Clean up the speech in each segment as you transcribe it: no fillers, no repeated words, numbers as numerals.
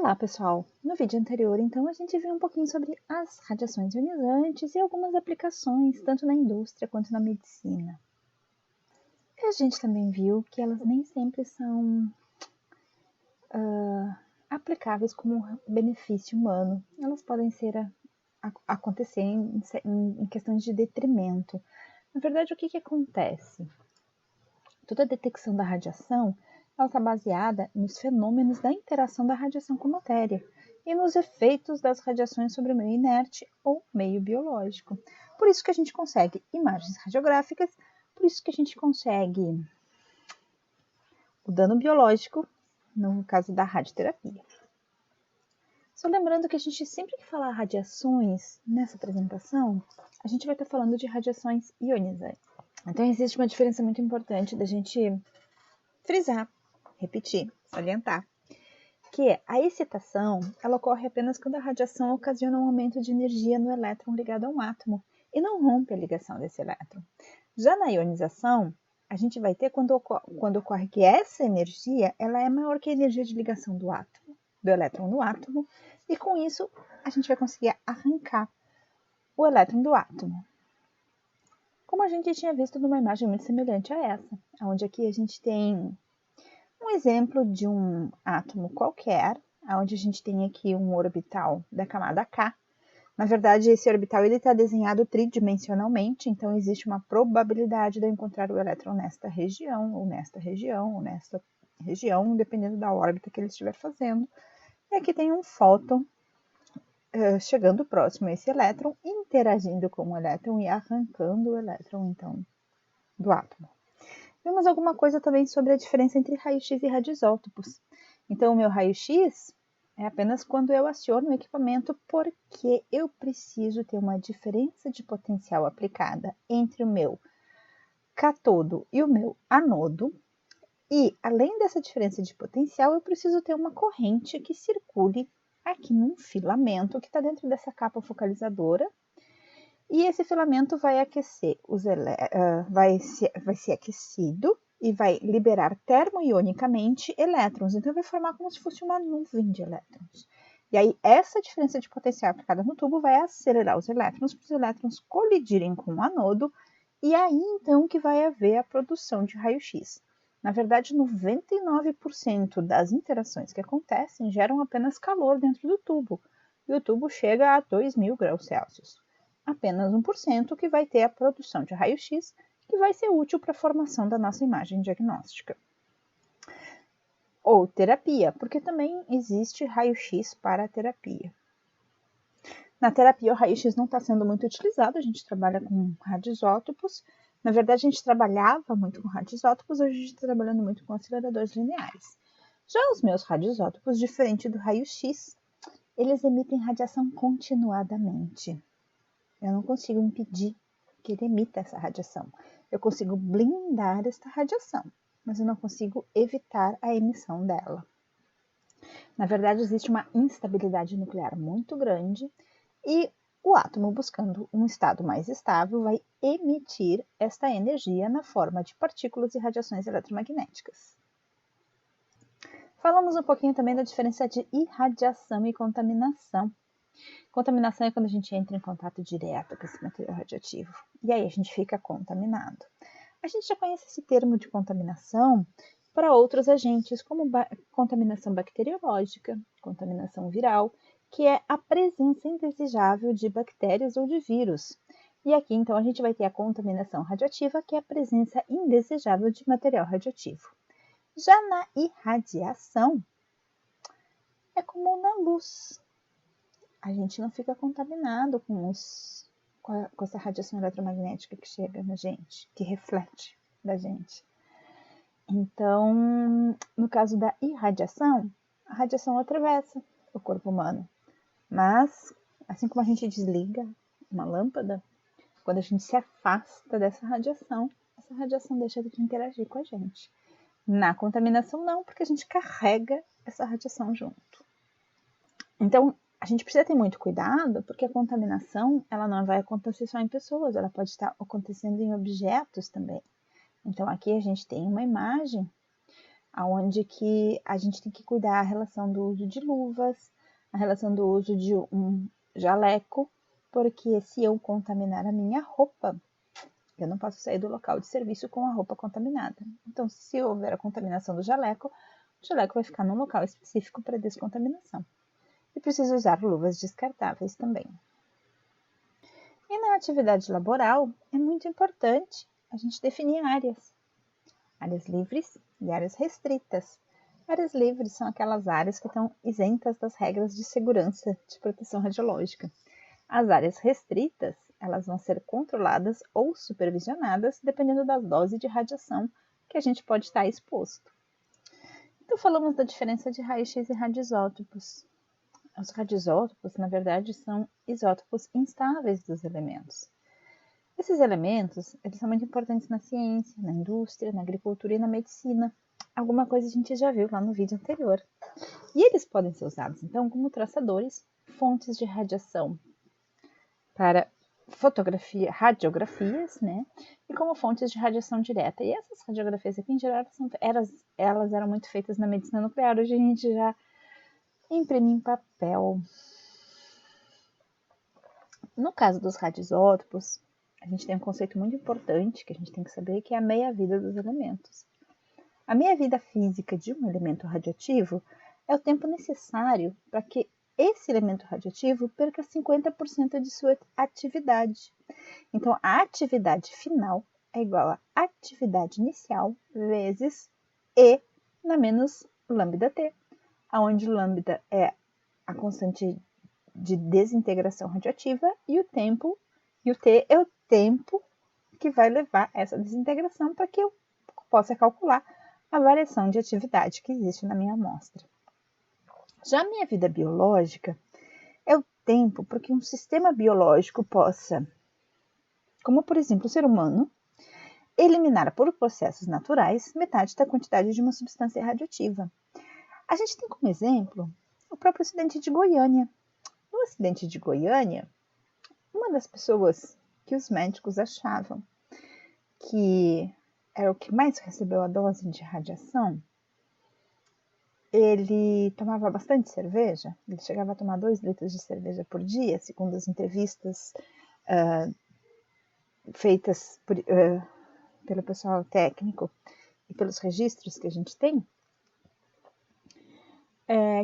Olá, pessoal! No vídeo anterior, então, a gente viu um pouquinho sobre as radiações ionizantes e algumas aplicações, tanto na indústria quanto na medicina. E a gente também viu que elas nem sempre são aplicáveis como benefício humano. Elas podem acontecer em questões de detrimento. Na verdade, o que acontece? Toda a detecção da radiação está baseada nos fenômenos da interação da radiação com a matéria e nos efeitos das radiações sobre o meio inerte ou meio biológico. Por isso que a gente consegue imagens radiográficas, por isso que a gente consegue o dano biológico, no caso da radioterapia. Só lembrando que a gente sempre que falar radiações nessa apresentação, a gente vai estar falando de radiações ionizantes. Então existe uma diferença muito importante da gente frisar, repetir, salientar, que é a excitação, ela ocorre apenas quando a radiação ocasiona um aumento de energia no elétron ligado a um átomo e não rompe a ligação desse elétron. Já na ionização, a gente vai ter quando ocorre que essa energia ela é maior que a energia de ligação do elétron no átomo, e com isso a gente vai conseguir arrancar o elétron do átomo. Como a gente tinha visto numa imagem muito semelhante a essa, onde aqui a gente tem um exemplo de um átomo qualquer, onde a gente tem aqui um orbital da camada K. Na verdade, esse orbital está desenhado tridimensionalmente, então existe uma probabilidade de eu encontrar o elétron nesta região, ou nesta região, ou nesta região, dependendo da órbita que ele estiver fazendo. E aqui tem um fóton chegando próximo a esse elétron, interagindo com o elétron e arrancando o elétron, então, do átomo. Vimos alguma coisa também sobre a diferença entre raio-x e radioisótopos. Então, o meu raio-x é apenas quando eu aciono o equipamento, porque eu preciso ter uma diferença de potencial aplicada entre o meu catodo e o meu anodo. E, além dessa diferença de potencial, eu preciso ter uma corrente que circule aqui num filamento que está dentro dessa capa focalizadora. E esse filamento vai aquecer, vai ser aquecido e vai liberar termoionicamente elétrons. Então, vai formar como se fosse uma nuvem de elétrons. E aí, essa diferença de potencial aplicada no tubo vai acelerar os elétrons para os elétrons colidirem com o anodo. E aí, então, que vai haver a produção de raio-x. Na verdade, 99% das interações que acontecem geram apenas calor dentro do tubo. E o tubo chega a 2.000 graus Celsius. Apenas 1% que vai ter a produção de raio-x, que vai ser útil para a formação da nossa imagem diagnóstica. Ou terapia, porque também existe raio-x para a terapia. Na terapia, o raio-x não está sendo muito utilizado, a gente trabalha com radioisótopos. Na verdade, a gente trabalhava muito com radioisótopos, hoje a gente está trabalhando muito com aceleradores lineares. Já os meus radioisótopos, diferente do raio-x, eles emitem radiação continuadamente. Eu não consigo impedir que ele emita essa radiação. Eu consigo blindar esta radiação, mas eu não consigo evitar a emissão dela. Na verdade, existe uma instabilidade nuclear muito grande e o átomo, buscando um estado mais estável, vai emitir esta energia na forma de partículas e radiações eletromagnéticas. Falamos um pouquinho também da diferença de irradiação e contaminação. Contaminação é quando a gente entra em contato direto com esse material radioativo. E aí a gente fica contaminado. A gente já conhece esse termo de contaminação para outros agentes, como contaminação bacteriológica, contaminação viral, que é a presença indesejável de bactérias ou de vírus. E aqui, então, a gente vai ter a contaminação radioativa, que é a presença indesejável de material radioativo. Já na irradiação, é como na luz. A gente não fica contaminado com essa radiação eletromagnética que chega na gente, que reflete da gente. Então, no caso da irradiação, a radiação atravessa o corpo humano. Mas, assim como a gente desliga uma lâmpada, quando a gente se afasta dessa radiação, essa radiação deixa de interagir com a gente. Na contaminação, não, porque a gente carrega essa radiação junto. Então, a gente precisa ter muito cuidado, porque a contaminação ela não vai acontecer só em pessoas, ela pode estar acontecendo em objetos também. Então, aqui a gente tem uma imagem onde que a gente tem que cuidar a relação do uso de luvas, a relação do uso de um jaleco, porque se eu contaminar a minha roupa, eu não posso sair do local de serviço com a roupa contaminada. Então, se houver a contaminação do jaleco, o jaleco vai ficar num local específico para descontaminação. E preciso usar luvas descartáveis também. E na atividade laboral, é muito importante a gente definir áreas. Áreas livres e áreas restritas. Áreas livres são aquelas áreas que estão isentas das regras de segurança de proteção radiológica. As áreas restritas, elas vão ser controladas ou supervisionadas dependendo da dose de radiação que a gente pode estar exposto. Então, falamos da diferença de raio-x e radioisótopos. Os radioisótopos, na verdade, são isótopos instáveis dos elementos. Esses elementos, eles são muito importantes na ciência, na indústria, na agricultura e na medicina. Alguma coisa a gente já viu lá no vídeo anterior. E eles podem ser usados, então, como traçadores, fontes de radiação para fotografia, radiografias, né? E como fontes de radiação direta. E essas radiografias aqui, em geral, elas eram muito feitas na medicina nuclear. Hoje a gente já imprime em papel. No caso dos radioisótopos, a gente tem um conceito muito importante que a gente tem que saber, que é a meia-vida dos elementos. A meia-vida física de um elemento radioativo é o tempo necessário para que esse elemento radioativo perca 50% de sua atividade. Então, a atividade final é igual a atividade inicial vezes E na menos lambda-T, onde lambda é a constante de desintegração radioativa e o T é o tempo que vai levar essa desintegração para que eu possa calcular a variação de atividade que existe na minha amostra. Já a minha vida biológica é o tempo para que um sistema biológico possa, como por exemplo o ser humano, eliminar por processos naturais metade da quantidade de uma substância radioativa. A gente tem como exemplo o próprio acidente de Goiânia. No acidente de Goiânia, uma das pessoas que os médicos achavam que era o que mais recebeu a dose de radiação, ele tomava bastante cerveja, ele chegava a tomar 2 litros de cerveja por dia, segundo as entrevistas feitas pelo pessoal técnico e pelos registros que a gente tem,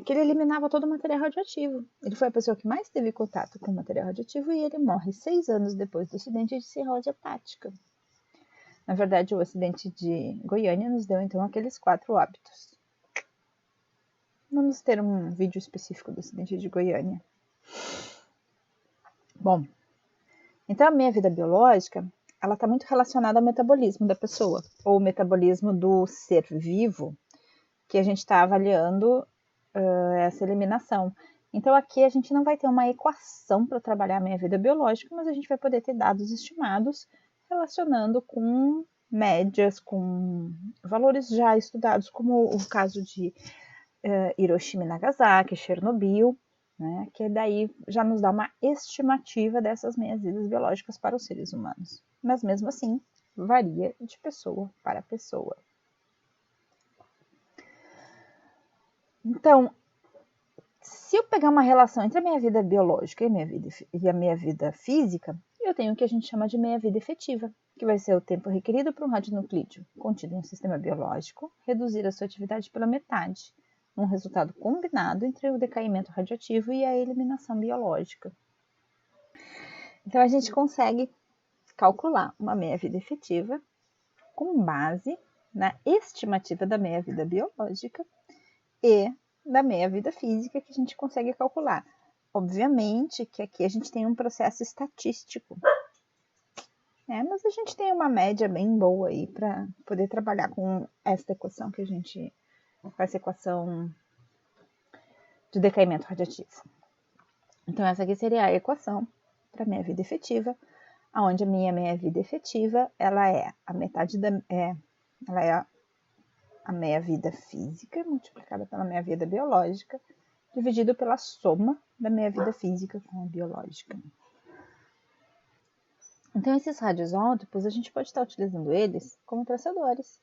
que ele eliminava todo o material radioativo. Ele foi a pessoa que mais teve contato com o material radioativo e ele morre 6 anos depois do acidente de cirrose hepática. Na verdade, o acidente de Goiânia nos deu, então, aqueles 4 óbitos. Vamos ter um vídeo específico do acidente de Goiânia. Bom, então a minha vida biológica, ela está muito relacionada ao metabolismo da pessoa, ou o metabolismo do ser vivo, que a gente está avaliando essa eliminação. Então, aqui a gente não vai ter uma equação para trabalhar a minha vida biológica, mas a gente vai poder ter dados estimados relacionando com médias, com valores já estudados, como o caso de Hiroshima e Nagasaki, Chernobyl, né, que daí já nos dá uma estimativa dessas meias vidas biológicas para os seres humanos. Mas mesmo assim, varia de pessoa para pessoa. Então, se eu pegar uma relação entre a minha vida biológica e a minha vida física, eu tenho o que a gente chama de meia-vida efetiva, que vai ser o tempo requerido para um radionuclídeo contido em um sistema biológico reduzir a sua atividade pela metade, um resultado combinado entre o decaimento radioativo e a eliminação biológica. Então, a gente consegue calcular uma meia-vida efetiva com base na estimativa da meia-vida biológica e da meia-vida física que a gente consegue calcular. Obviamente que aqui a gente tem um processo estatístico, mas a gente tem uma média bem boa aí para poder trabalhar com esta equação que a gente faz, equação de decaimento radioativo. Então, essa aqui seria a equação para a meia-vida efetiva, onde a minha meia-vida efetiva, ela é a metade ela é a meia-vida física multiplicada pela meia-vida biológica, dividido pela soma da meia-vida física com a biológica. Então, esses radioisótopos, a gente pode estar utilizando eles como traçadores.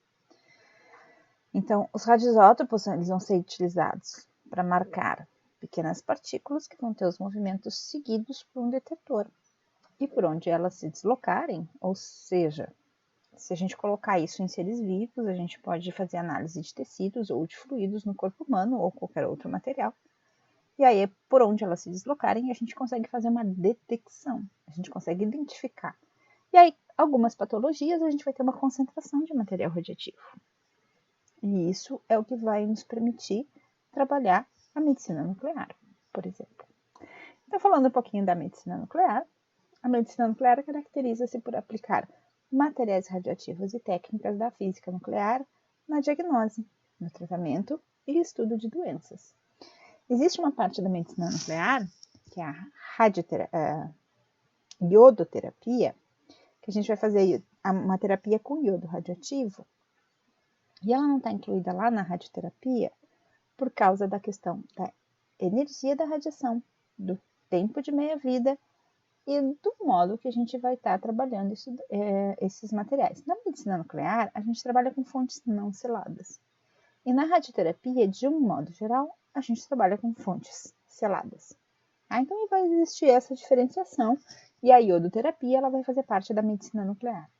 Então, os radioisótopos eles vão ser utilizados para marcar pequenas partículas que vão ter os movimentos seguidos por um detetor. E por onde elas se deslocarem, ou seja, se a gente colocar isso em seres vivos, a gente pode fazer análise de tecidos ou de fluidos no corpo humano ou qualquer outro material. E aí, por onde elas se deslocarem, a gente consegue fazer uma detecção, a gente consegue identificar. E aí, algumas patologias, a gente vai ter uma concentração de material radioativo. E isso é o que vai nos permitir trabalhar a medicina nuclear, por exemplo. Então, falando um pouquinho da medicina nuclear, a medicina nuclear caracteriza-se por aplicar materiais radioativos e técnicas da física nuclear na diagnose, no tratamento e estudo de doenças. Existe uma parte da medicina nuclear, que é a iodoterapia, que a gente vai fazer uma terapia com iodo radioativo, e ela não está incluída lá na radioterapia por causa da questão da energia da radiação, do tempo de meia-vida e do modo que a gente vai estar trabalhando esses materiais. Na medicina nuclear, a gente trabalha com fontes não seladas. E na radioterapia, de um modo geral, a gente trabalha com fontes seladas. Então, vai existir essa diferenciação e a iodoterapia ela vai fazer parte da medicina nuclear.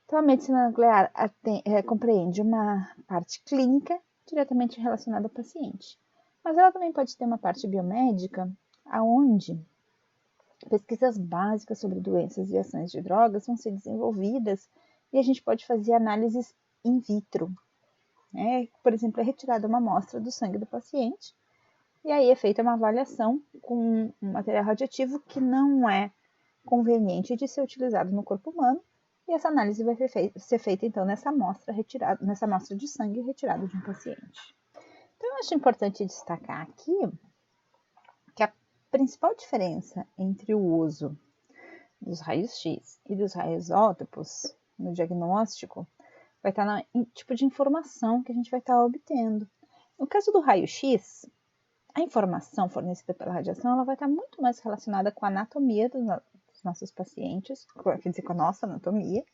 Então, a medicina nuclear compreende uma parte clínica diretamente relacionada ao paciente, mas ela também pode ter uma parte biomédica, onde pesquisas básicas sobre doenças e ações de drogas vão ser desenvolvidas e a gente pode fazer análises in vitro. Por exemplo, é retirada uma amostra do sangue do paciente e aí é feita uma avaliação com um material radioativo que não é conveniente de ser utilizado no corpo humano. E essa análise vai ser feita, então, nessa amostra de sangue retirada de um paciente. Então, eu acho importante destacar aqui que a principal diferença entre o uso dos raios-x e dos raios-isótopos no diagnóstico vai estar no tipo de informação que a gente vai estar obtendo. No caso do raio-x, a informação fornecida pela radiação ela vai estar muito mais relacionada com a anatomia dos nossos pacientes, quer dizer, com a nossa anatomia.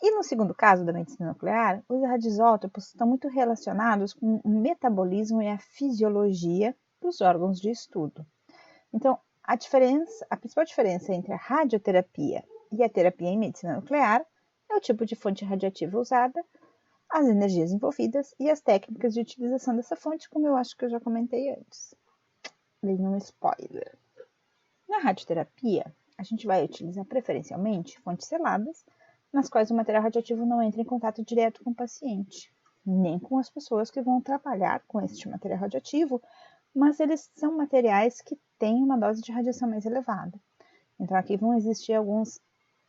E no segundo caso da medicina nuclear, os radioisótopos estão muito relacionados com o metabolismo e a fisiologia dos órgãos de estudo. Então, a principal diferença entre a radioterapia e a terapia em medicina nuclear é o tipo de fonte radioativa usada, as energias envolvidas e as técnicas de utilização dessa fonte, como eu acho que eu já comentei antes. Dei um spoiler. Na radioterapia, a gente vai utilizar preferencialmente fontes seladas, nas quais o material radioativo não entra em contato direto com o paciente, nem com as pessoas que vão trabalhar com este material radioativo, mas eles são materiais que têm uma dose de radiação mais elevada. Então, aqui vão existir alguns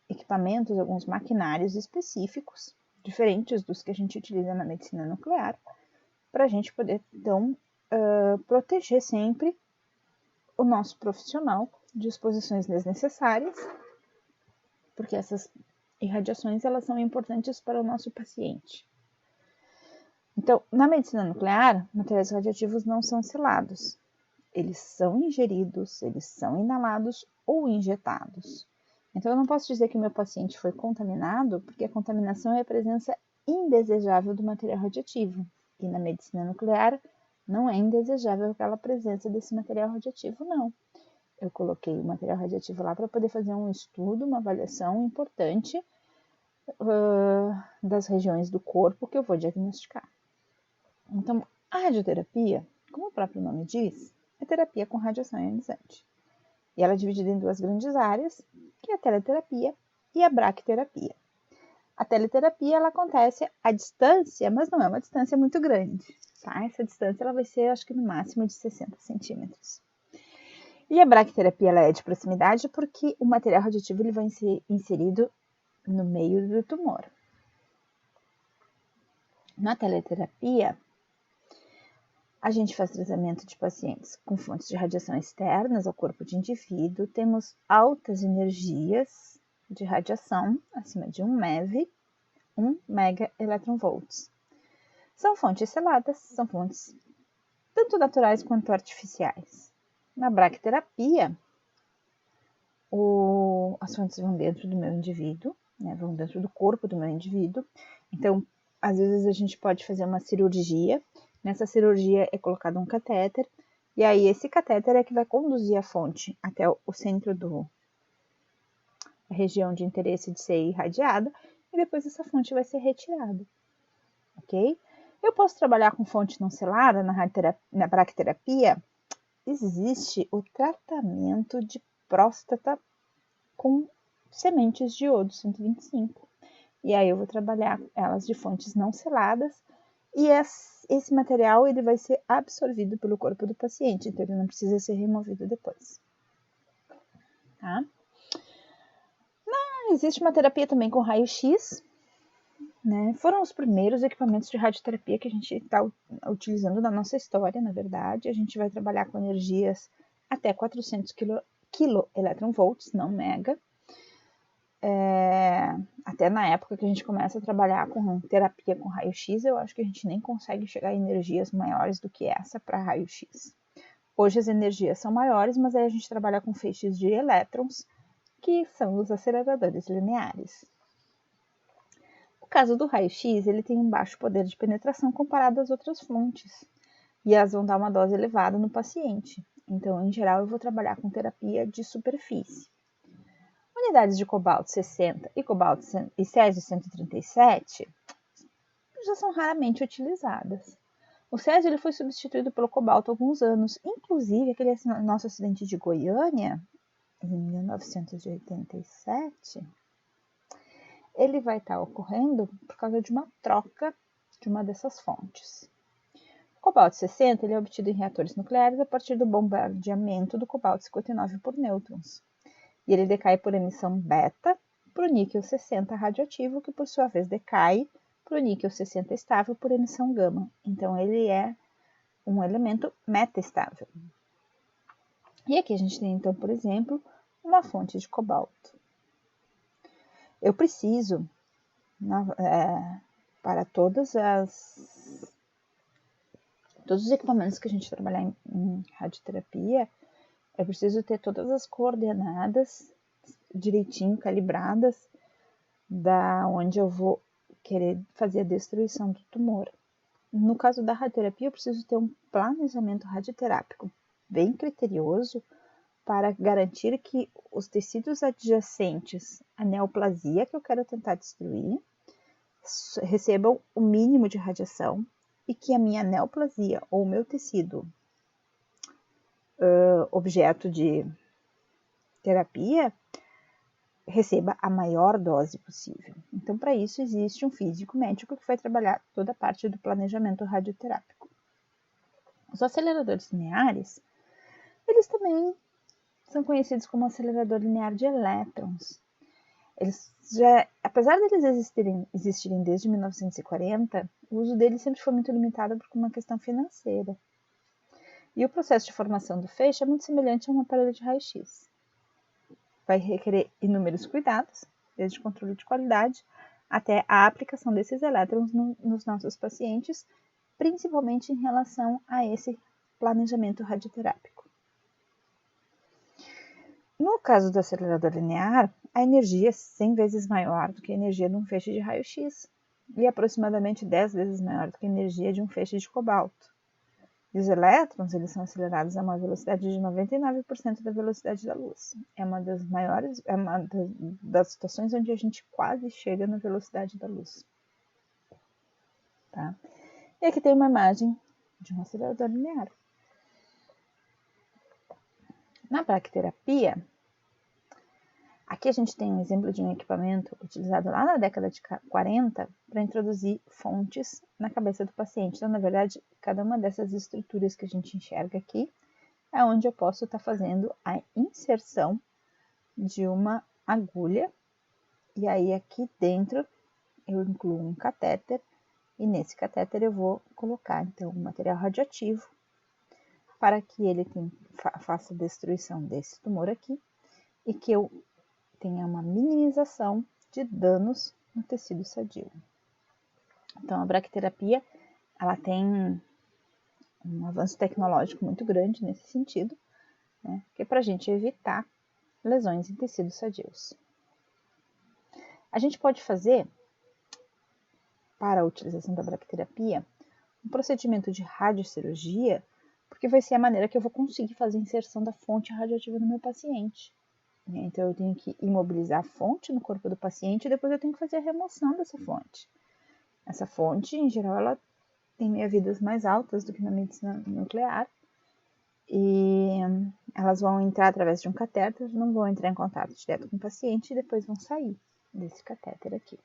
equipamentos, alguns maquinários específicos, diferentes dos que a gente utiliza na medicina nuclear, para a gente poder, então, proteger sempre o nosso profissional de exposições desnecessárias, porque essas irradiações elas são importantes para o nosso paciente. Então, na medicina nuclear, materiais radioativos não são selados. Eles são ingeridos, eles são inalados ou injetados. Então, eu não posso dizer que o meu paciente foi contaminado, porque a contaminação é a presença indesejável do material radioativo. E na medicina nuclear, não é indesejável aquela presença desse material radioativo, não. Eu coloquei o material radioativo lá para poder fazer um estudo, uma avaliação importante das regiões do corpo que eu vou diagnosticar. Então, a radioterapia, como o próprio nome diz, é terapia com radiação ionizante. E ela é dividida em duas grandes áreas, que é a teleterapia e a braquiterapia. A teleterapia ela acontece à distância, mas não é uma distância muito grande. Tá? Essa distância ela vai ser, acho que no máximo de 60 centímetros. E a braquiterapia ela é de proximidade porque o material radioativo ele vai ser inserido no meio do tumor. Na teleterapia, a gente faz tratamento de pacientes com fontes de radiação externas ao corpo de indivíduo. Temos altas energias de radiação, acima de 1 MeV, 1 megaelectronvolts. São fontes seladas, são fontes tanto naturais quanto artificiais. Na braquiterapia, as fontes vão dentro do meu indivíduo, vão dentro do corpo do meu indivíduo. Então, às vezes a gente pode fazer uma cirurgia. Nessa cirurgia é colocado um catéter, e aí esse catéter é que vai conduzir a fonte até o centro da região de interesse de ser irradiada, e depois essa fonte vai ser retirada, ok? Eu posso trabalhar com fonte não selada na braquiterapia. Existe o tratamento de próstata com sementes de iodo 125. E aí eu vou trabalhar elas de fontes não seladas, e esse material ele vai ser absorvido pelo corpo do paciente, então ele não precisa ser removido depois. Tá? Existe uma terapia também com raio-x, né? Foram os primeiros equipamentos de radioterapia que a gente está utilizando na nossa história, na verdade. A gente vai trabalhar com energias até 400 kV, não mega. Até na época que a gente começa a trabalhar com terapia com raio-x, eu acho que a gente nem consegue chegar a energias maiores do que essa para raio-x. Hoje as energias são maiores, mas aí a gente trabalha com feixes de elétrons, que são os aceleradores lineares. O caso do raio-x, ele tem um baixo poder de penetração comparado às outras fontes, e elas vão dar uma dose elevada no paciente. Então, em geral, eu vou trabalhar com terapia de superfície. Unidades de cobalto 60 e césio 137 já são raramente utilizadas. O césio ele foi substituído pelo cobalto há alguns anos, inclusive aquele nosso acidente de Goiânia, em 1987, ele vai estar ocorrendo por causa de uma troca de uma dessas fontes. O cobalto 60 ele é obtido em reatores nucleares a partir do bombardeamento do cobalto 59 por nêutrons. E ele decai por emissão beta para o níquel 60 radioativo, que por sua vez decai para o níquel 60 estável por emissão gama. Então ele é um elemento metaestável. E aqui a gente tem então, por exemplo, uma fonte de cobalto. Eu preciso, para todos os equipamentos que a gente trabalhar em radioterapia, eu preciso ter todas as coordenadas direitinho calibradas da onde eu vou querer fazer a destruição do tumor. No caso da radioterapia, eu preciso ter um planejamento radioterápico bem criterioso para garantir que os tecidos adjacentes à neoplasia que eu quero tentar destruir recebam o mínimo de radiação e que a minha neoplasia ou o meu tecido objeto de terapia receba a maior dose possível. Então, para isso, existe um físico médico que vai trabalhar toda a parte do planejamento radioterápico. Os aceleradores lineares, eles também são conhecidos como acelerador linear de elétrons. Eles apesar deles existirem desde 1940, o uso deles sempre foi muito limitado por uma questão financeira. E o processo de formação do feixe é muito semelhante a um aparelho de raio-x. Vai requerer inúmeros cuidados, desde controle de qualidade até a aplicação desses elétrons nos nossos pacientes, principalmente em relação a esse planejamento radioterápico. No caso do acelerador linear, a energia é 100 vezes maior do que a energia de um feixe de raio-x e aproximadamente 10 vezes maior do que a energia de um feixe de cobalto. E os elétrons, eles são acelerados a uma velocidade de 99% da velocidade da luz. É uma das situações onde a gente quase chega na velocidade da luz. Tá? E aqui tem uma imagem de um acelerador linear. Na braquiterapia, aqui a gente tem um exemplo de um equipamento utilizado lá na década de 40 para introduzir fontes na cabeça do paciente. Então, na verdade, cada uma dessas estruturas que a gente enxerga aqui é onde eu posso estar fazendo a inserção de uma agulha. E aí, aqui dentro, eu incluo um catéter. E nesse catéter eu vou colocar, então, um material radioativo para que ele faça a destruição desse tumor aqui e que eu tenha uma minimização de danos no tecido sadio. Então, a braquiterapia, ela tem um avanço tecnológico muito grande nesse sentido, né, que é para a gente evitar lesões em tecidos sadios. A gente pode fazer para a utilização da bracterapia um procedimento de radiocirurgia, porque vai ser a maneira que eu vou conseguir fazer a inserção da fonte radioativa no meu paciente. Então, eu tenho que imobilizar a fonte no corpo do paciente e depois eu tenho que fazer a remoção dessa fonte. Essa fonte, em geral, ela tem meia-vidas mais altas do que na medicina nuclear e elas vão entrar através de um catéter, não vão entrar em contato direto com o paciente e depois vão sair desse catéter aqui.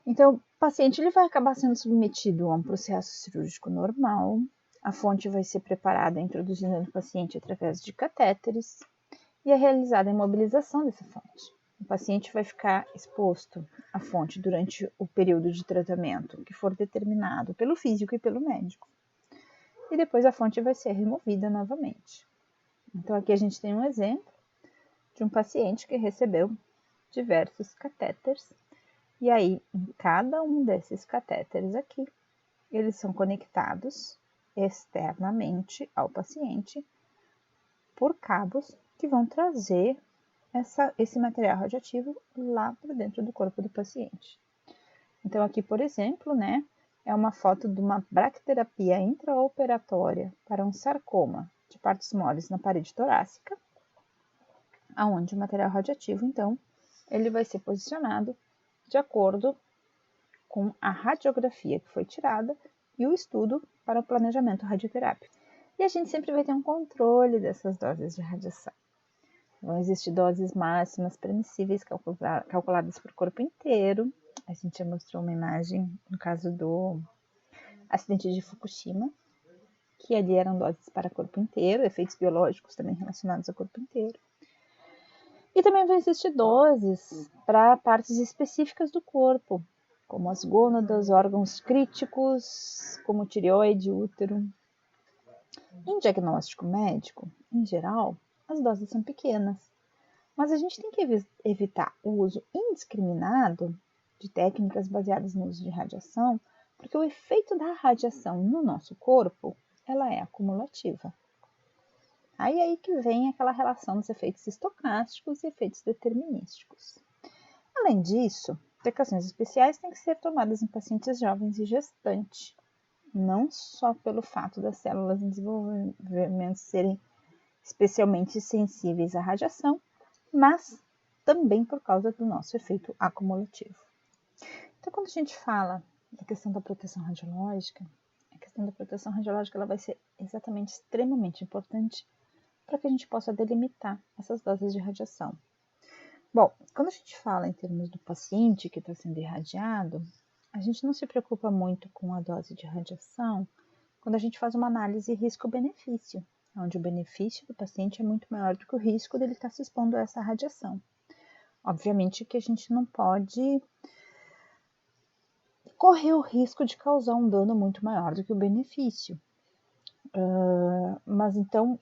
Então, o paciente ele vai acabar sendo submetido a um processo cirúrgico normal. A fonte vai ser preparada introduzida no paciente através de catéteres e é realizada a imobilização dessa fonte. O paciente vai ficar exposto à fonte durante o período de tratamento que for determinado pelo físico e pelo médico. E depois a fonte vai ser removida novamente. Então, aqui a gente tem um exemplo de um paciente que recebeu diversos catéteres. E aí, em cada um desses catéteres aqui, eles são conectados externamente ao paciente por cabos que vão trazer esse material radioativo lá para dentro do corpo do paciente. Então, aqui, por exemplo, né, é uma foto de uma bracterapia intraoperatória para um sarcoma de partes moles na parede torácica, aonde o material radioativo, então, ele vai ser posicionado de acordo com a radiografia que foi tirada e o estudo para o planejamento radioterápico. E a gente sempre vai ter um controle dessas doses de radiação. Vão existir doses máximas permissíveis calculadas por corpo inteiro. A gente já mostrou uma imagem no caso do acidente de Fukushima, que ali eram doses para corpo inteiro, efeitos biológicos também relacionados ao corpo inteiro. E também vão existir doses para partes específicas do corpo, como as gônadas, órgãos críticos, como tireoide, útero. Em diagnóstico médico, em geral, as doses são pequenas, mas a gente tem que evitar o uso indiscriminado de técnicas baseadas no uso de radiação, porque o efeito da radiação no nosso corpo, ela é acumulativa. Aí que vem aquela relação dos efeitos estocásticos e efeitos determinísticos. Além disso, precauções especiais têm que ser tomadas em pacientes jovens e gestantes, não só pelo fato das células em desenvolvimento serem especialmente sensíveis à radiação, mas também por causa do nosso efeito acumulativo. Então, quando a gente fala da questão da proteção radiológica, a questão da proteção radiológica ela vai ser exatamente extremamente importante para que a gente possa delimitar essas doses de radiação. Bom, quando a gente fala em termos do paciente que está sendo irradiado, a gente não se preocupa muito com a dose de radiação quando a gente faz uma análise risco-benefício, onde o benefício do paciente é muito maior do que o risco dele estar se expondo a essa radiação. Obviamente que a gente não pode correr o risco de causar um dano muito maior do que o benefício. Mas então,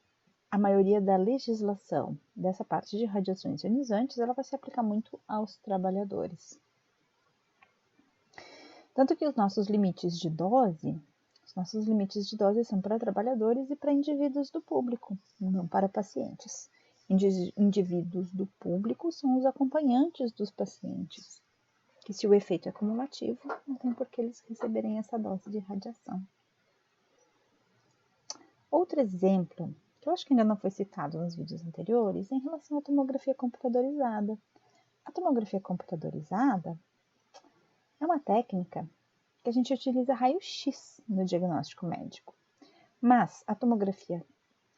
a maioria da legislação dessa parte de radiações ionizantes, ela vai se aplicar muito aos trabalhadores. Tanto que os nossos limites de dose são para trabalhadores e para indivíduos do público, não para pacientes. Indivíduos do público são os acompanhantes dos pacientes, que se o efeito é acumulativo, não tem por que eles receberem essa dose de radiação. Outro exemplo, que eu acho que ainda não foi citado nos vídeos anteriores, é em relação à tomografia computadorizada. A tomografia computadorizada é uma técnica que a gente utiliza raio-x no diagnóstico médico. Mas a tomografia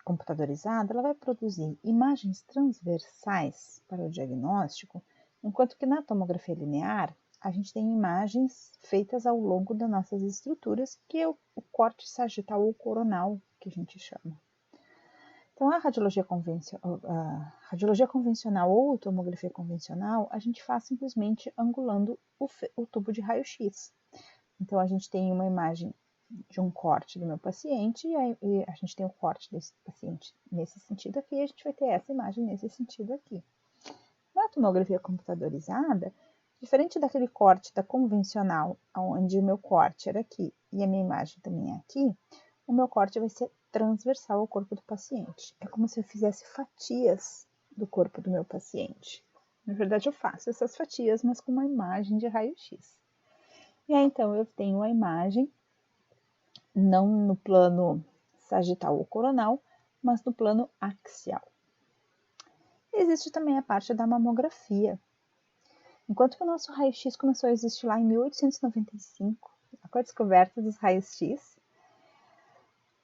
computadorizada ela vai produzir imagens transversais para o diagnóstico, enquanto que na tomografia linear a gente tem imagens feitas ao longo das nossas estruturas, que é o corte sagital ou coronal, que a gente chama. Então, a radiologia convencional ou tomografia convencional, a gente faz simplesmente angulando o tubo de raio-x. Então, a gente tem uma imagem de um corte do meu paciente e a gente tem o corte desse paciente nesse sentido aqui e a gente vai ter essa imagem nesse sentido aqui. Na tomografia computadorizada, diferente daquele corte da convencional, onde o meu corte era aqui e a minha imagem também é aqui, o meu corte vai ser transversal ao corpo do paciente. É como se eu fizesse fatias do corpo do meu paciente. Na verdade, eu faço essas fatias, mas com uma imagem de raio-x. E aí, então, eu tenho a imagem, não no plano sagital ou coronal, mas no plano axial. Existe também a parte da mamografia. Enquanto que o nosso raio-x começou a existir lá em 1895, com a descoberta dos raios-x,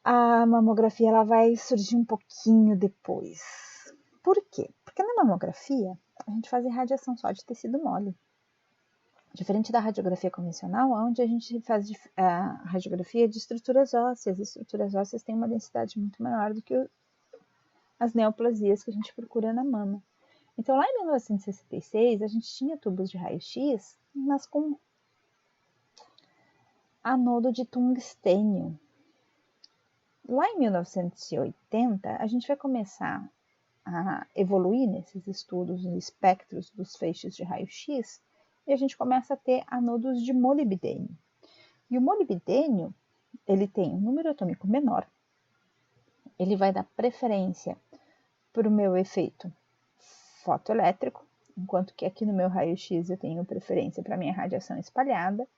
a mamografia ela vai surgir um pouquinho depois. Por quê? Porque na mamografia a gente faz irradiação só de tecido mole. Diferente da radiografia convencional, onde a gente faz a radiografia de estruturas ósseas. As estruturas ósseas têm uma densidade muito maior do que as neoplasias que a gente procura na mama. Então, lá em 1966, a gente tinha tubos de raio-x, mas com anodo de tungstênio. Lá em 1980, a gente vai começar a evoluir nesses estudos, nos espectros dos feixes de raio-x, e a gente começa a ter anodos de molibdênio. E o molibdênio, ele tem um número atômico menor, ele vai dar preferência para o meu efeito fotoelétrico, enquanto que aqui no meu raio-x eu tenho preferência para a minha radiação espalhada,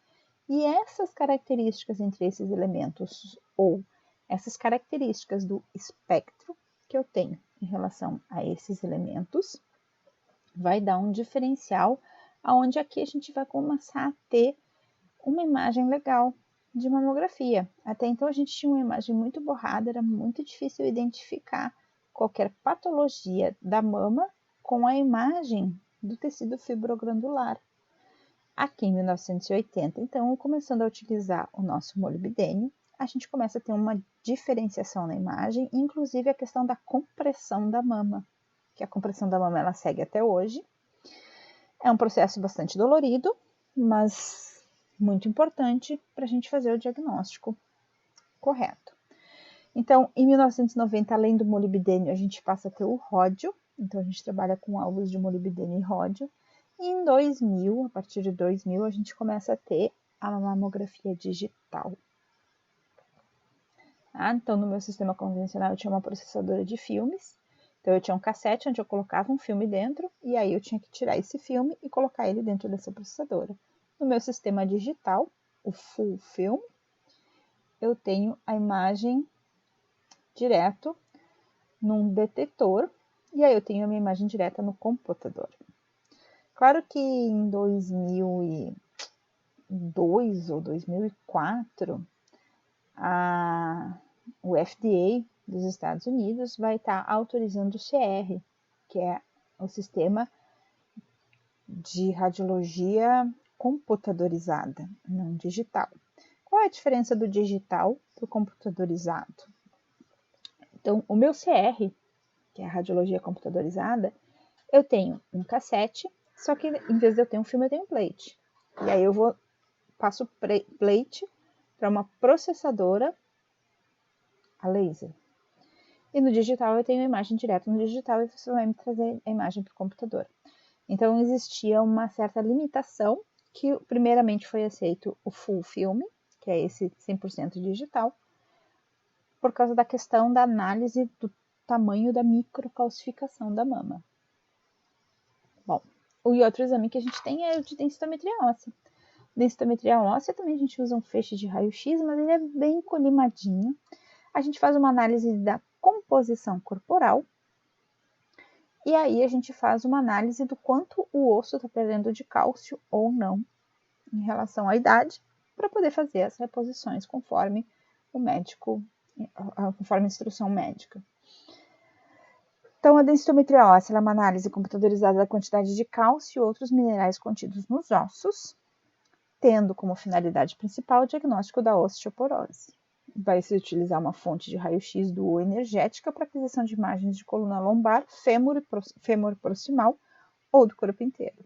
e essas características entre esses elementos, ou essas características do espectro que eu tenho em relação a esses elementos, vai dar um diferencial, aonde aqui a gente vai começar a ter uma imagem legal de mamografia. Até então a gente tinha uma imagem muito borrada, era muito difícil identificar qualquer patologia da mama com a imagem do tecido fibroglandular. Aqui em 1980, então, começando a utilizar o nosso molibdênio, a gente começa a ter uma diferenciação na imagem, inclusive a questão da compressão da mama, que a compressão da mama ela segue até hoje. É um processo bastante dolorido, mas muito importante para a gente fazer o diagnóstico correto. Então, em 1990, além do molibdênio, a gente passa a ter o ródio. Então, a gente trabalha com alvos de molibdênio e ródio. E em 2000, a partir de 2000, a gente começa a ter a mamografia digital. Então, no meu sistema convencional, eu tinha uma processadora de filmes. Então, eu tinha um cassete onde eu colocava um filme dentro, e aí eu tinha que tirar esse filme e colocar ele dentro dessa processadora. No meu sistema digital, o Full Film, eu tenho a imagem direto num detetor, e aí eu tenho a minha imagem direta no computador. Claro que em 2002 ou 2004, o FDA dos Estados Unidos vai estar autorizando o CR, que é o Sistema de Radiologia Computadorizada, não digital. Qual é a diferença do digital para o computadorizado? Então, o meu CR, que é a radiologia computadorizada, eu tenho um cassete, só que em vez de eu ter um filme, eu tenho um plate. E aí eu passo plate para uma processadora a laser. E no digital eu tenho a imagem direta no digital e você vai me trazer a imagem para o computador. Então existia uma certa limitação, que primeiramente foi aceito o full film, que é esse 100% digital, por causa da questão da análise do tamanho da microcalcificação da mama. Bom, o outro exame que a gente tem é o de densitometria óssea. Densitometria óssea também a gente usa um feixe de raio-x, mas ele é bem colimadinho. A gente faz uma análise da composição corporal e aí a gente faz uma análise do quanto o osso está perdendo de cálcio ou não em relação à idade, para poder fazer as reposições conforme o médico, conforme a instrução médica. Então, a densitometria óssea é uma análise computadorizada da quantidade de cálcio e outros minerais contidos nos ossos, tendo como finalidade principal o diagnóstico da osteoporose. Vai se utilizar uma fonte de raio-x duoenergética para aquisição de imagens de coluna lombar, fêmur proximal ou do corpo inteiro.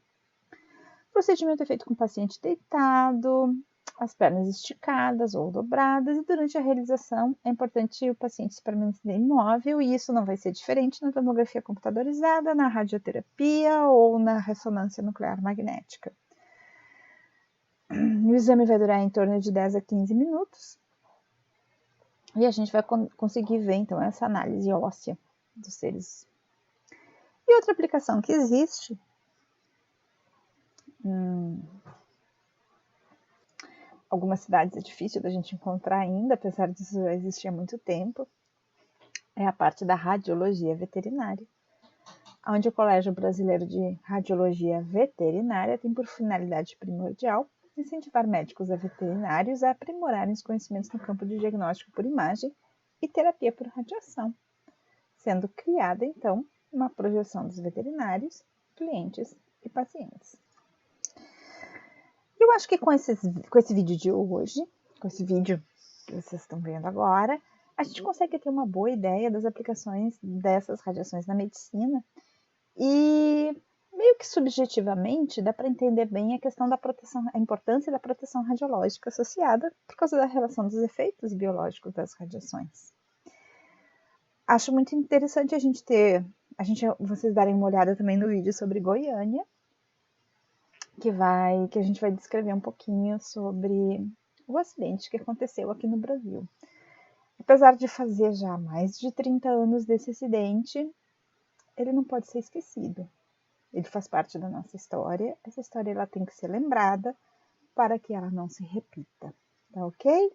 O procedimento é feito com o paciente deitado, as pernas esticadas ou dobradas, e durante a realização é importante o paciente se permanecer imóvel, e isso não vai ser diferente na tomografia computadorizada, na radioterapia ou na ressonância nuclear magnética. O exame vai durar em torno de 10 a 15 minutos, e a gente vai conseguir ver, então, essa análise óssea dos seres. E outra aplicação que existe algumas cidades é difícil da gente encontrar ainda, apesar disso já existir há muito tempo, é a parte da radiologia veterinária, onde o Colégio Brasileiro de Radiologia Veterinária tem por finalidade primordial incentivar médicos veterinários a aprimorarem os conhecimentos no campo de diagnóstico por imagem e terapia por radiação, sendo criada, então, uma projeção dos veterinários, clientes e pacientes. Eu acho que com esse vídeo de hoje, com esse vídeo que vocês estão vendo agora, a gente consegue ter uma boa ideia das aplicações dessas radiações na medicina e meio que subjetivamente dá para entender bem a questão da proteção, a importância da proteção radiológica associada por causa da relação dos efeitos biológicos das radiações. Acho muito interessante vocês darem uma olhada também no vídeo sobre Goiânia, que a gente vai descrever um pouquinho sobre o acidente que aconteceu aqui no Brasil. Apesar de fazer já mais de 30 anos desse acidente, ele não pode ser esquecido. Ele faz parte da nossa história. Essa história ela tem que ser lembrada para que ela não se repita. Tá ok?